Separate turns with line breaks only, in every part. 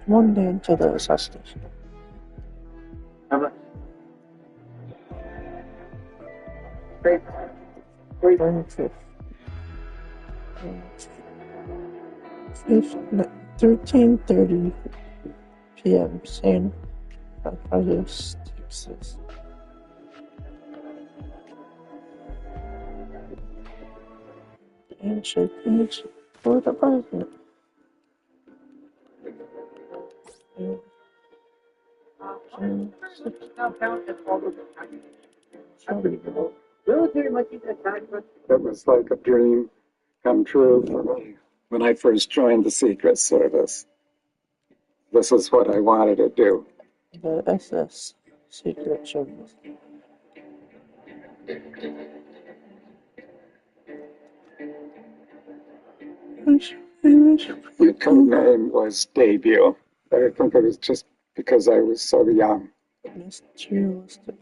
One day until the assassination.
How much?
25th. 13:30 p.m. San Antonio, Texas. Handshake for the president.
That was like a dream come true for me when I first joined the Secret Service. This is what I wanted to do.
The SS Secret Service.
My code name was Debut. I think it was just because I was so young.
Materialistic.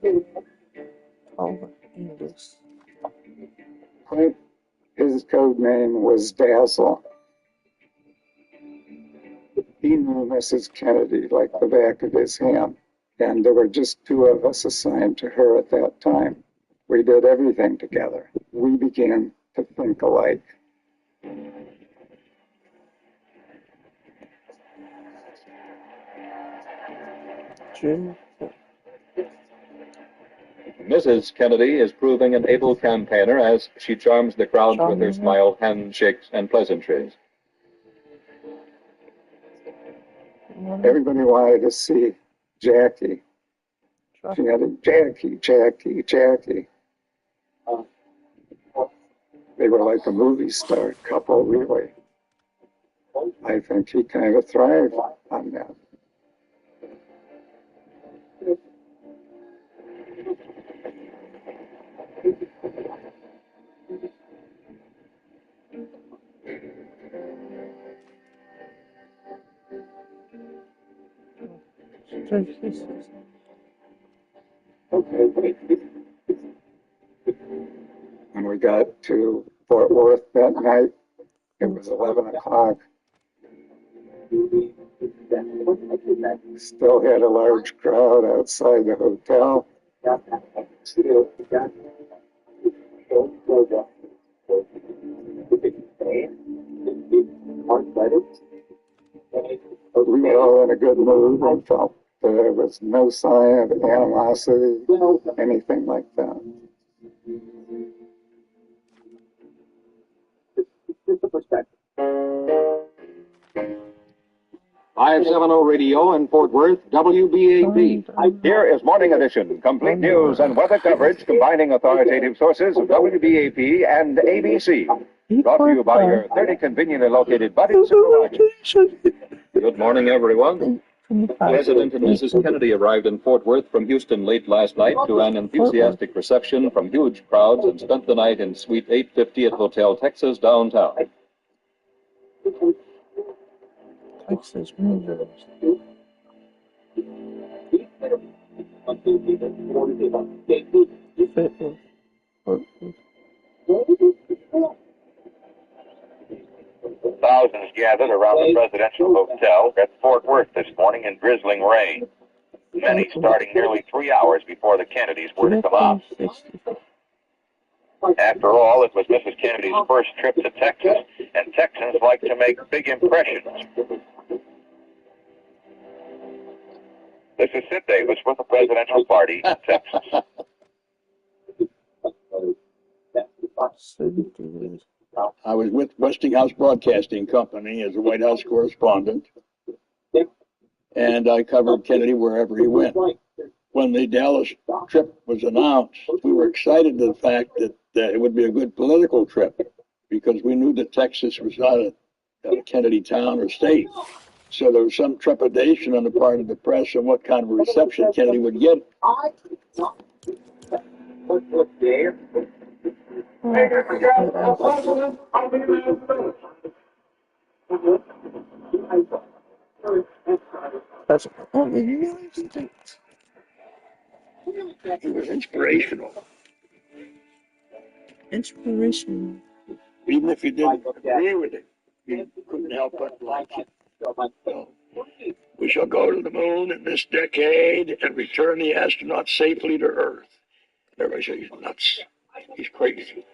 All English.
His code name was Dazzle. He knew Mrs. Kennedy like the back of his hand, and there were just two of us assigned to her at that time. We did everything together. We began to think alike.
Mrs. Kennedy is proving an able campaigner as she charms the crowds with her smile, handshakes, and pleasantries.
Everybody wanted to see Jackie. She had a Jackie. They were like a movie star couple, really. I think he kind of thrived on that. When we got to Fort Worth that night, it was 11 o'clock. Still had a large crowd outside the hotel. We were all in a good mood and felt there was no sign of animosity, anything like that.
570 Radio in Fort Worth, WBAP. Here is Morning Edition, complete news and weather coverage combining authoritative sources of WBAP and ABC. Brought to you by your 30 conveniently located Buddy supermarkets. Good morning, everyone. President and Mrs. Kennedy arrived in Fort Worth from Houston late last night to an enthusiastic reception from huge crowds and spent the night in Suite 850 at Hotel Texas downtown.
Texas Rangers.
Thousands gathered around the presidential hotel at Fort Worth this morning in drizzling rain. Many starting nearly 3 hours before the Kennedys were to come out. After all, it was Mrs. Kennedy's first trip to Texas, and Texans like to make big impressions. This is Sid Davis with the presidential party in Texas.
I was with Westinghouse Broadcasting Company as a White House correspondent, and I covered Kennedy wherever he went. When the Dallas trip was announced, we were excited at the fact that it would be a good political trip because we knew that Texas was not a Kennedy town or state. So there was some trepidation on the part of the press on what kind of a reception Kennedy would get.
That's only United States.
It was inspirational.
Inspirational.
Even if you didn't agree with it, you couldn't help but like it. So we We shall go to the moon in this decade and return the astronauts safely to Earth. Everybody says he's nuts. He's crazy.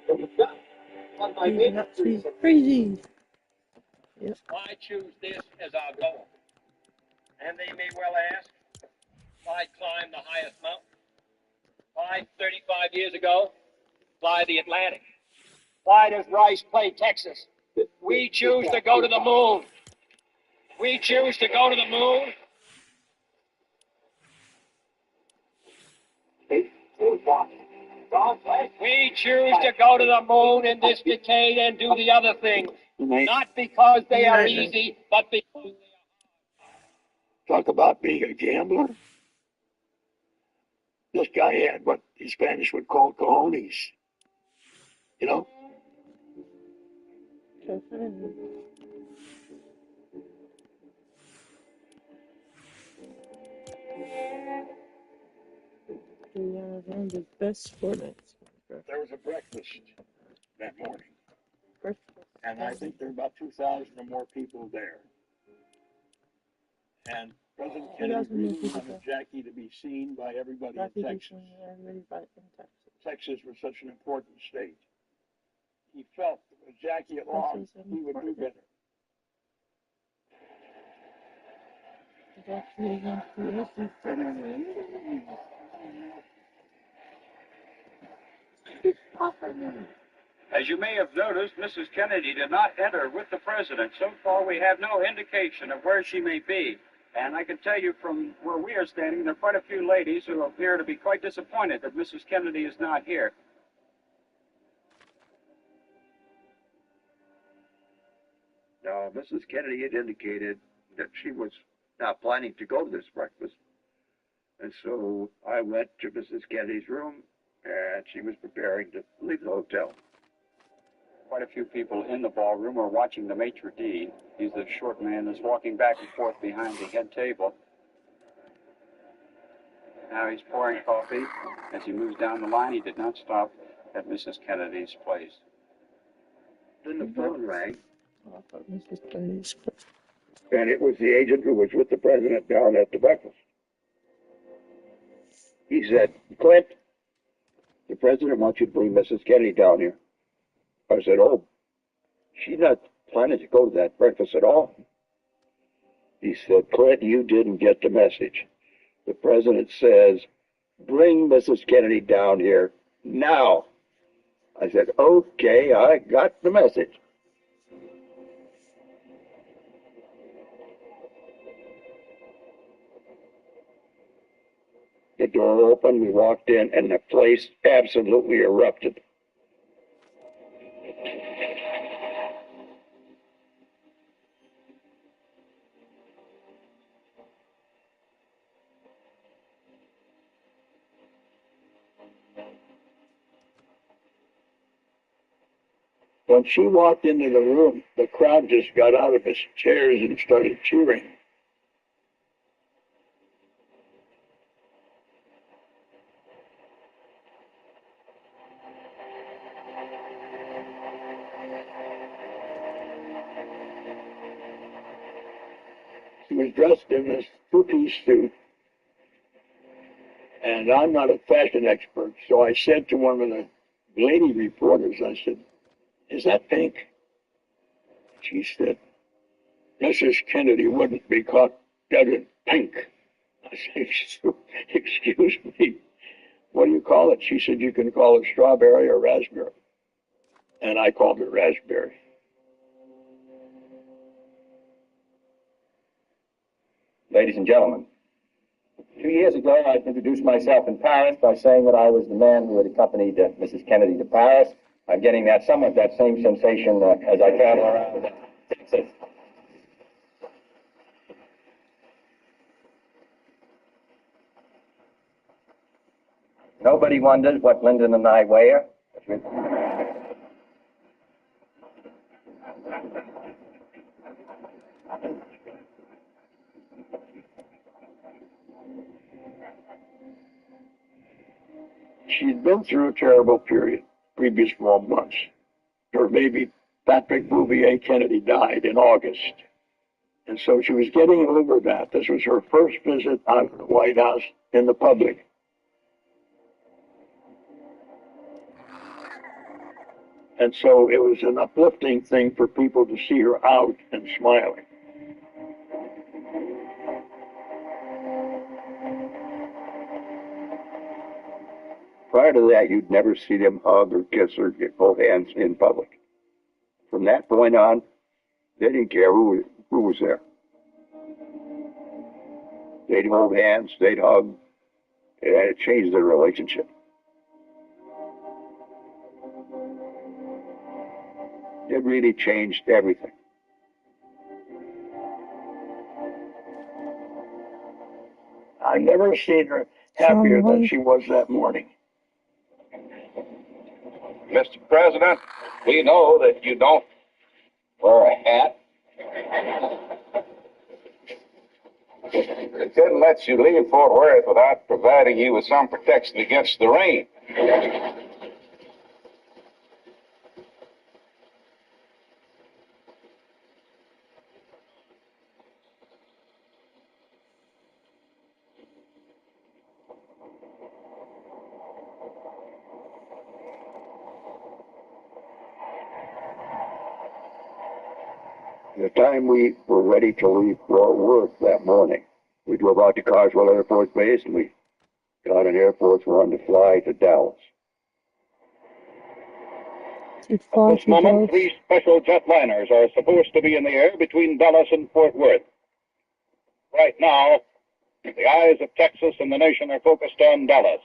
He's nuts. He's crazy. Yep.
Why choose this as our goal? And they may well ask, why climb the highest mountain? Why 35 years ago, fly the Atlantic? Why does Rice play Texas? We choose to go to the moon. We choose to go to the moon. We choose to go to the moon in this decade and do the other things. Not because they are easy, but because
Talk about being a gambler. This guy had what the Spanish would call cojones. You know?
One of the best Fortnite.
There was a breakfast that morning,
Breakfast.
and I think there were about 2,000 or more people there. And President Kennedy really wanted Jackie to be seen by everybody in Texas. Texas was such an important state. He felt that with Jackie along, he would do better.
As you may have noticed, Mrs. Kennedy did not enter with the president. So far, we have no indication of where she may be. And I can tell you from where we are standing, there are quite a few ladies who appear to be quite disappointed that Mrs. Kennedy is not here.
Now, Mrs. Kennedy had indicated that she was not planning to go to this breakfast. And so I went to Mrs. Kennedy's room, and she was preparing to leave the hotel.
Quite a few people in the ballroom are watching the maitre d'. He's the short man that's walking back and forth behind the head table. Now he's pouring coffee. As he moves down the line, he did not stop at Mrs. Kennedy's place.
Then the phone rang,
I thought Mrs. Kennedy's place.
and it was the agent who was with the president down at the breakfast. He said, "Clint, the president wants you to bring Mrs. Kennedy down here." I said, "Oh, she's not planning to go to that breakfast at all." He said, "Clint, you didn't get the message. The president says, bring Mrs. Kennedy down here now." I said, "Okay, I got the message." The door opened, we walked in, and the place absolutely erupted. When she walked into the room, the crowd just got out of its chairs and started cheering. She was dressed in this two-piece suit, and I'm not a fashion expert, so I said to one of the lady reporters, I said, "Is that pink?" She said, "Mrs. Kennedy wouldn't be caught dead in pink." I said, "Excuse me, what do you call it?" She said, "You can call it strawberry or raspberry." And I called it raspberry.
Ladies and gentlemen, 2 years ago, I introduced myself in Paris by saying that I was the man who had accompanied Mrs. Kennedy to Paris. I'm getting that same sensation as I travel around Texas. Nobody wonders what Lyndon and I wear.
She'd been through a terrible period previous 12 months. Her baby, Patrick Bouvier Kennedy, died in August. And so she was getting over that. This was her first visit out of the White House in the public. And so it was an uplifting thing for people to see her out and smiling.
Prior to that, you'd never see them hug or kiss or hold hands in public. From that point on, they didn't care who was there. They'd hold hands, they'd hug, and it changed their relationship. It really changed everything.
I've never seen her happier than she was that morning.
Mr. President, we know that you don't wear a hat. It didn't let you leave Fort Worth without providing you with some protection against the rain. The time we were ready to leave Fort Worth that morning, we drove out to Carswell Air Force Base and we got an Air Force One to fly to Dallas.
At this
moment, 3 special jetliners are supposed to be in the air between Dallas and Fort Worth. Right now, the eyes of Texas and the nation are focused on Dallas.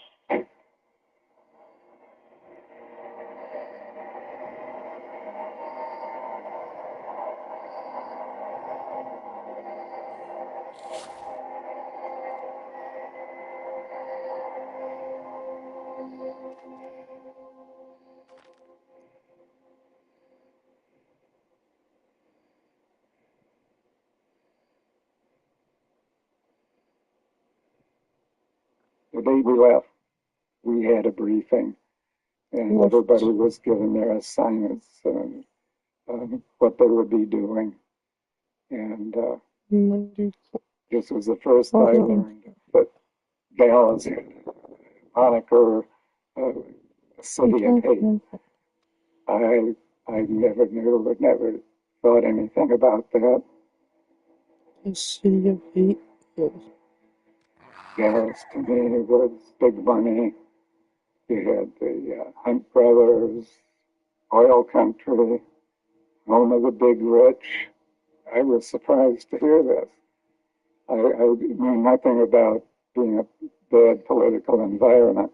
The day we left, we had a briefing, and everybody was given their assignments and what they would be doing. And this was the first I learned that Dallas had a moniker, city of hate. I never knew, never thought anything about that.
The city of hate.
Dallas to me was big money. You had the Hunt brothers, oil country, home of the big rich. I was surprised to hear this. I knew nothing about being a bad political environment.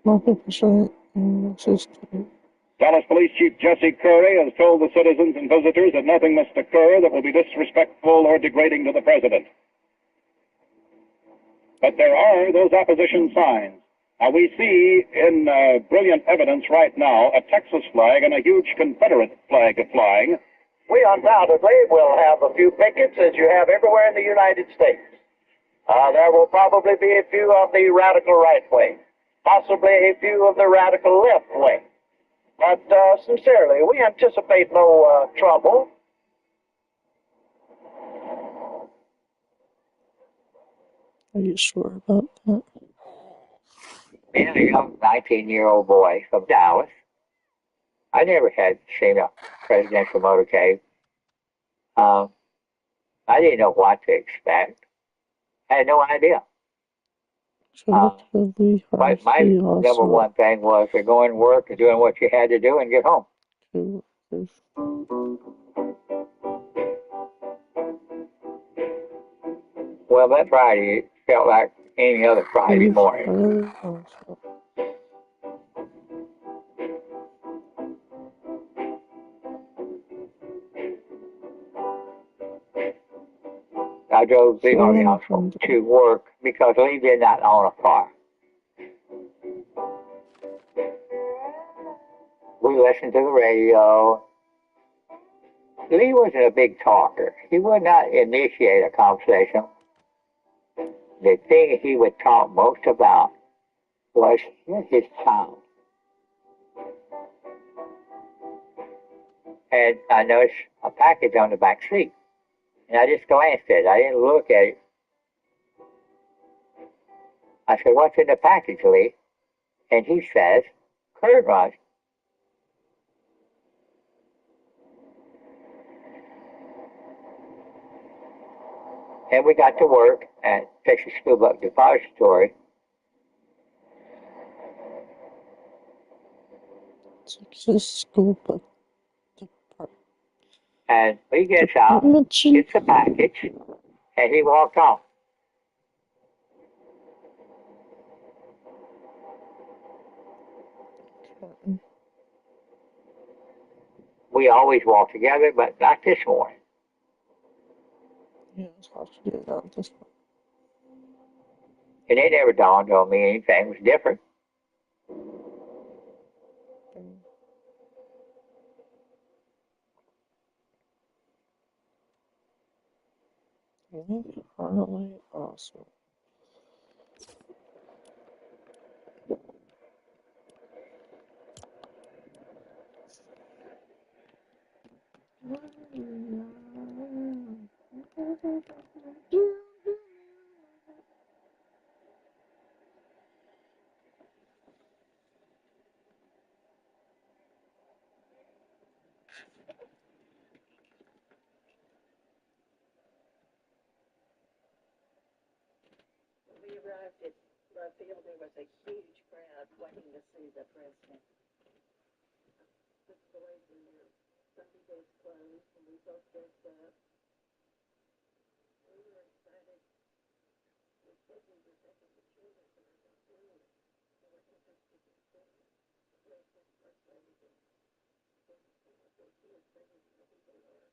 100% in this history.
Dallas Police Chief Jesse Curry has told the citizens and visitors that nothing must occur that will be disrespectful or degrading to the president. But there are those opposition signs. Now, we see in brilliant evidence right now a Texas flag and a huge Confederate flag flying.
We undoubtedly will have a few pickets, as you have everywhere in the United States. There will probably be a few of the radical right wing, possibly a few of the radical left wing. But sincerely, we anticipate no trouble.
Are you sure about that?
Being a young 19-year-old boy from Dallas, I never had seen a presidential motorcade. I didn't know what to expect. I had no idea. My number one thing was to go and work and doing what you had to do and get home. Well, that Friday felt like any other Friday morning. I drove the Army House to work because Lee did not own a car. We listened to the radio. Lee wasn't a big talker. He would not initiate a conversation. The thing he would talk most about was his town. and I noticed a package on the back seat. And I just glanced at it. I didn't look at it. I said, "What's in the package, Lee?" And he says, "Curd rice." And we got to work at Texas School Book Depository.
Texas School Book Department.
And he gets out, gets the package, and he walked off. We always walk together, but not this morning.
Yeah, it's hard to do that this one.
And it never dawned on me anything was different.
Harley awesome.
We arrived at Love Field. There was a huge crowd waiting to see the president. The boys in their Sunday best clothes, and we both dressed up. We were excited. We said we were taking the children to the school. They were interested in seeing the president, first lady, and she was bringing the people were.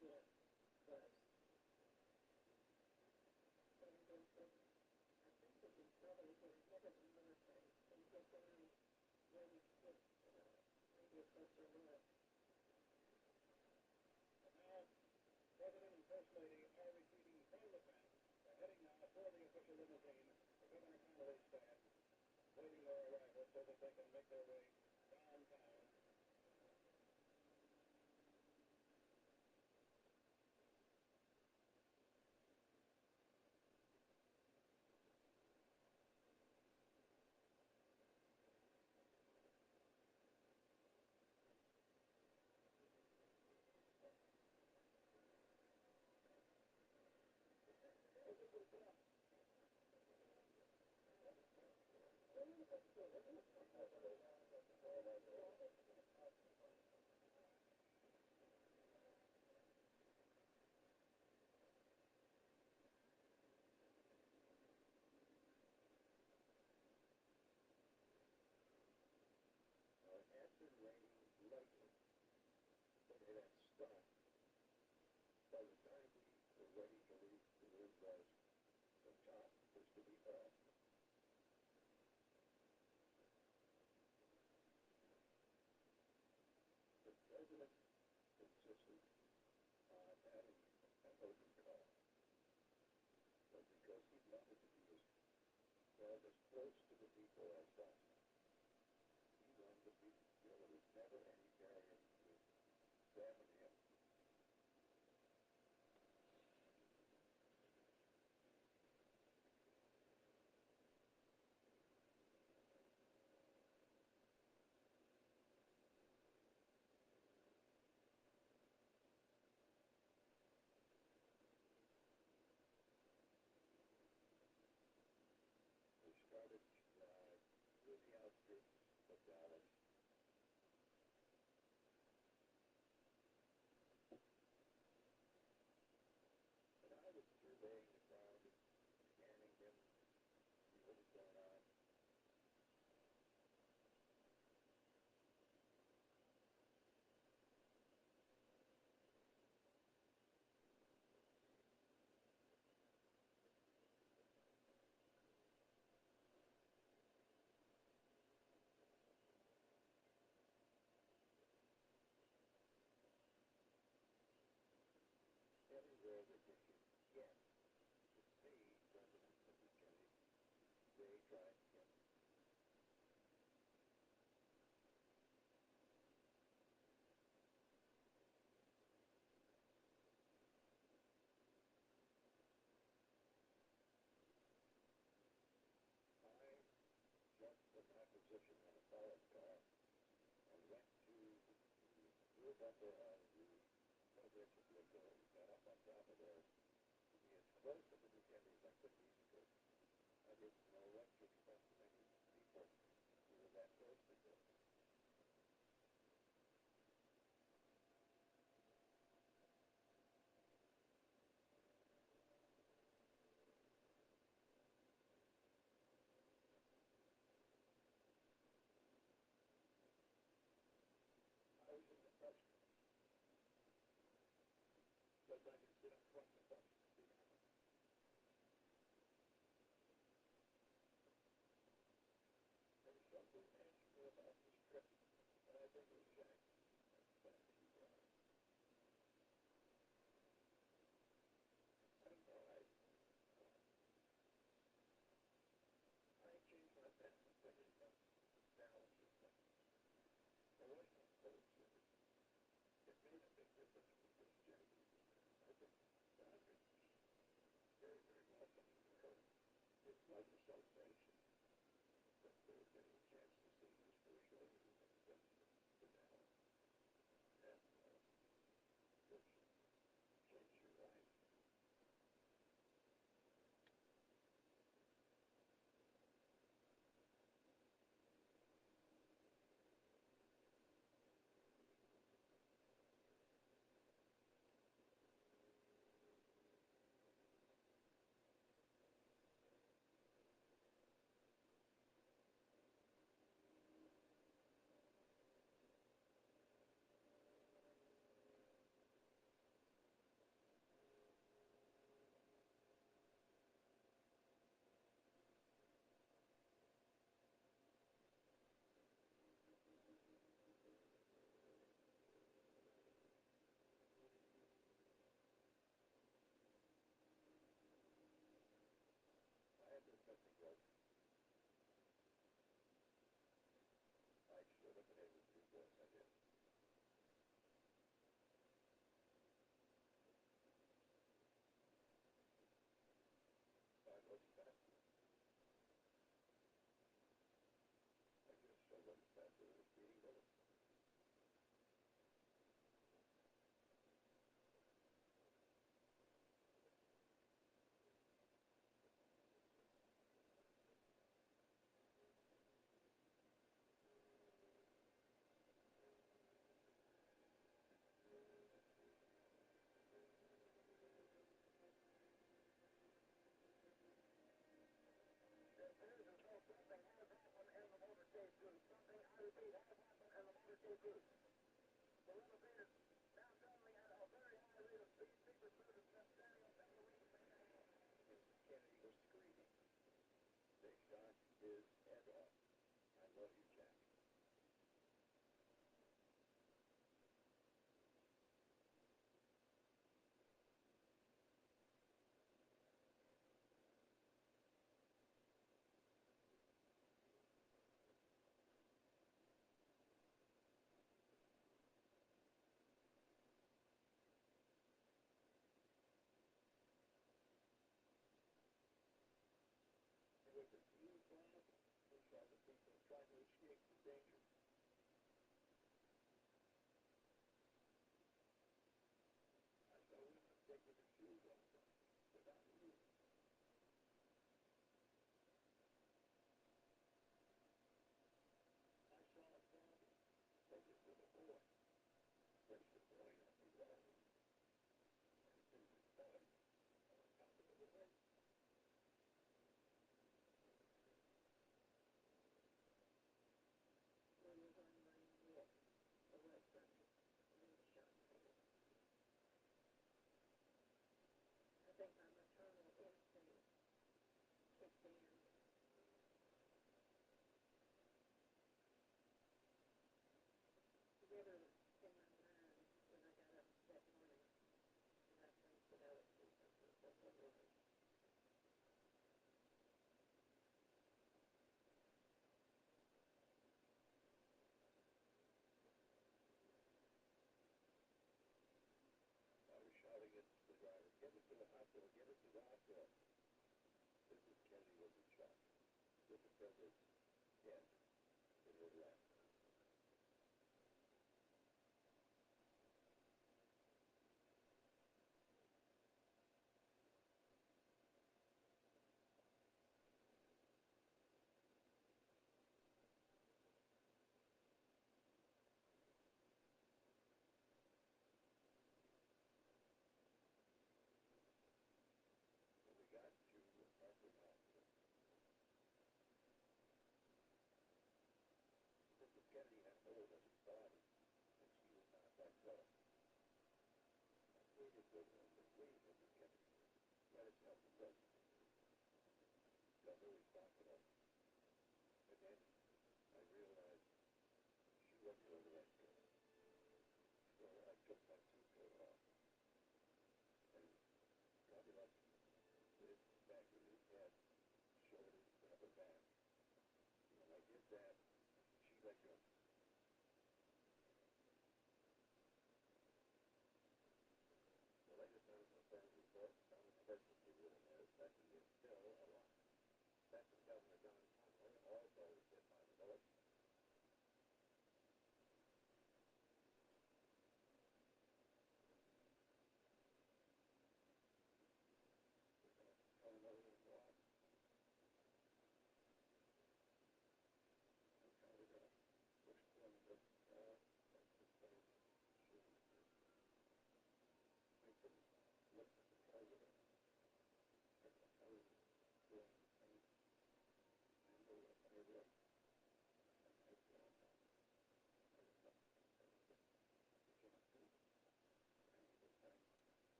get close. And then I think that these brothers were ahead of the military and get down where you could get maybe a closer look.
Now, President and First Lady are retreating from the fence. They're heading now for the official limousine. The Governor Connolly's staff waiting their arrival so that they can make their way downtown.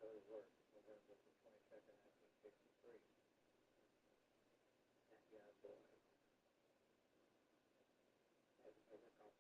her work, November the 22nd, 1963. That young boy has overcome.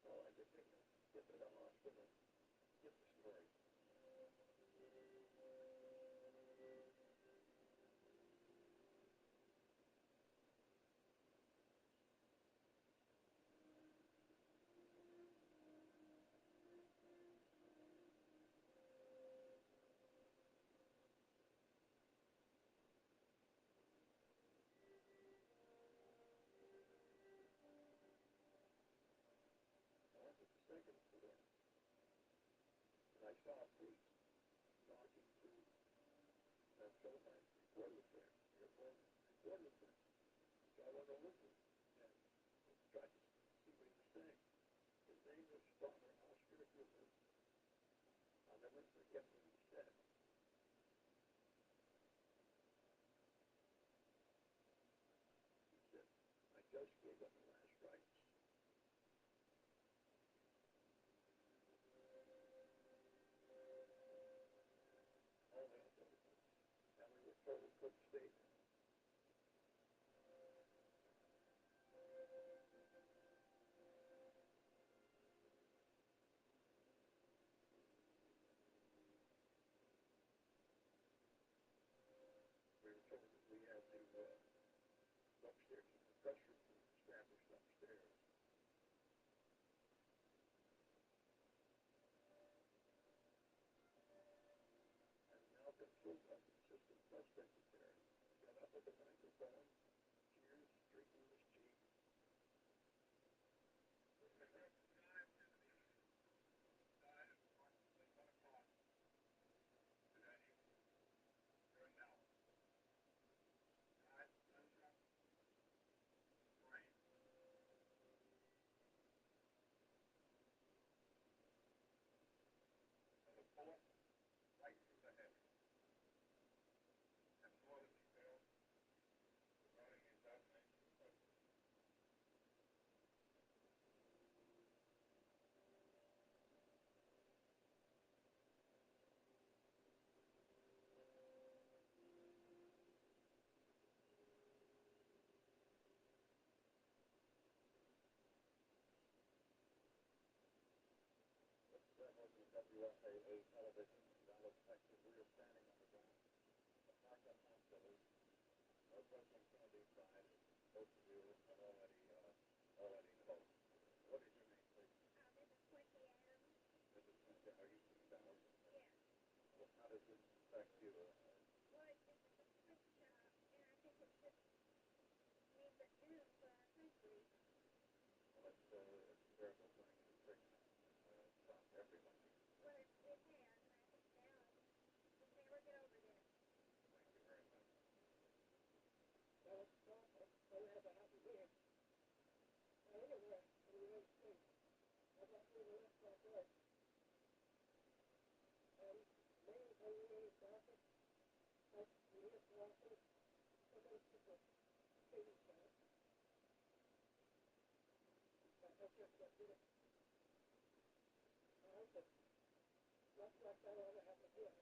Well, I just think get it off with a get the story. Well, it's the second for them. And I saw a priest talking to that Philipine reporter there. Reporter there. I want to listen and try to see what he was saying. His name was Father Oscar Gilbert. I'll never forget what he said. He said, I just gave up the last rites. All that and we were told good statement. We were told that we had to upstairs in the press room established upstairs. And Malcolm Silva, assistant press secretary, got up at the microphone, tears streaking his cheek. That was the WFAA television in Dallas, Texas. We were standing on the ground. The parking hospital. No President Kennedy died, as most of you have already know. What is your name, please? Mrs. Quincy Adams. Mrs. Quincy, are you from Dallas? Yes. Well, how does this affect you? Well, it's just a quick shot, and I think it's just means the end of the country. Well, it's a terrible thing. It's taken stop everybody. Well, it has, and I think Dallas will never get over this. Thank you very much. Well, it's awful. So we have to happen here. Now, anywhere in the United States, I'd like to live like this. And many of you in the office, like the U.S. office, some of those people say this stuff. But that's just not good. I hope that nothing like that will ever happen here.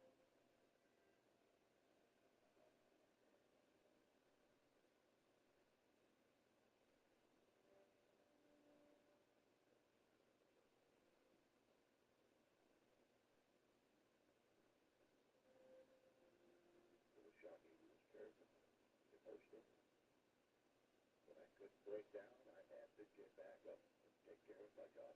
It was shocking. It was terrible. Emotional. When I couldn't break down, I had to get back up and take care of my God.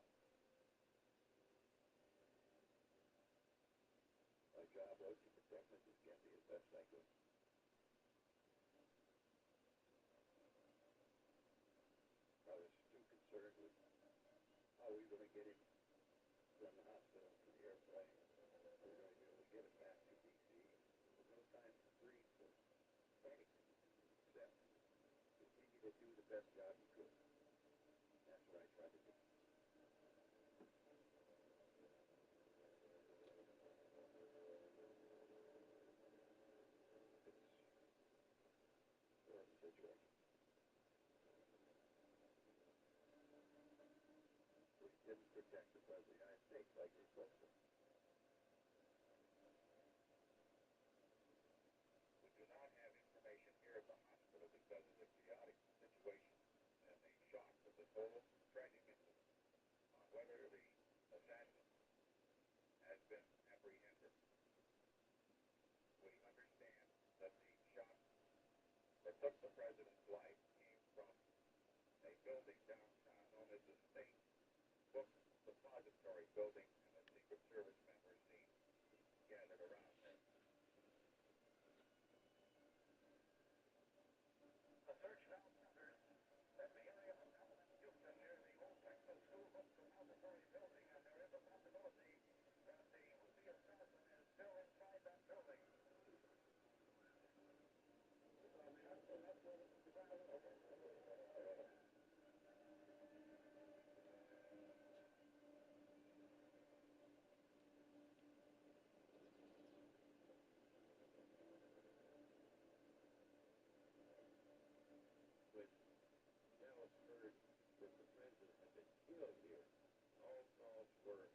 job was to protect Mrs. Kennedy as best I could. I was too concerned with how we were going to get him from the hospital to the airplane. We were going to be able to get him back to D.C. There was no time for grief or panic, except continue to do the best job you could. That's what I tried to do. It's a horrible situation. We didn't protect the President of the United States like we were supposed to. We do not have information here at the hospital because of the chaotic situation and the shock of this whole tragic incident on whether the assassin has been apprehended. We understand that the shot that took the President's life came from a building downtown known as the State Book Depository Building, and the Secret Service members seen gathered around there. The search now gathers that the area of Houston near the old Texas School Book Depository Building, and there is a possibility that the would-be assassin is still inside that building. When Dallas heard that the President had been killed here, all thoughts were,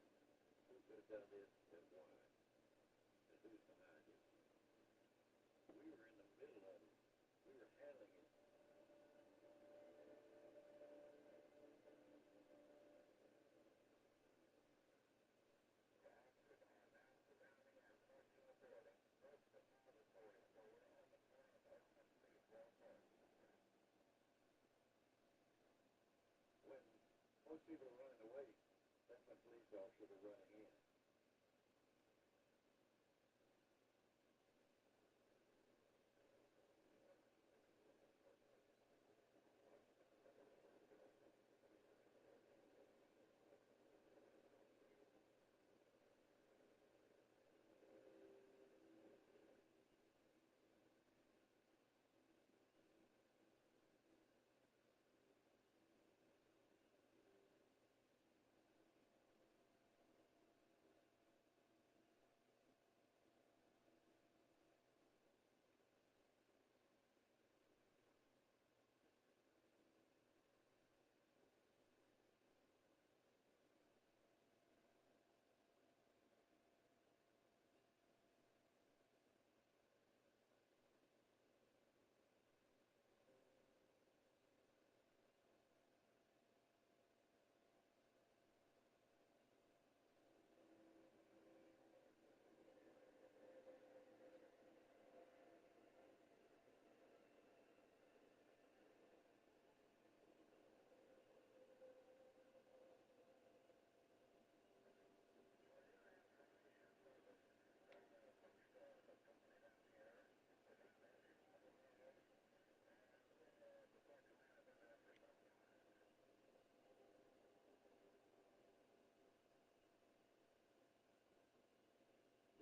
who could have done this and why? And who's behind it? We were in the middle of it. We were handling it. When most people are running away, that's when police officers are running in.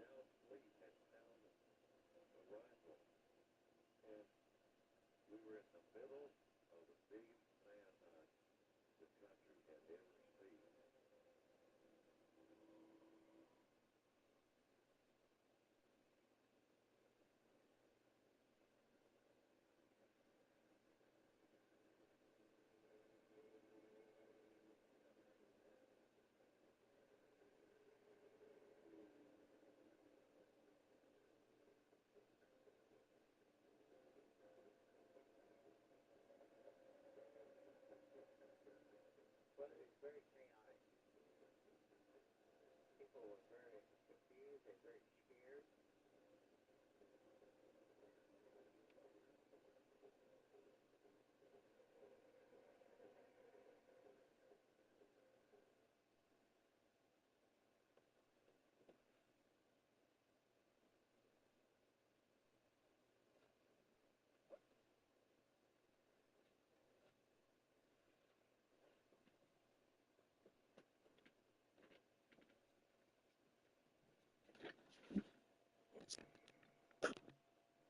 Dallas police had found a rifle, and we were in the middle of the biggest manhunt the country had ever seen. But it was very chaotic. People were very confused and very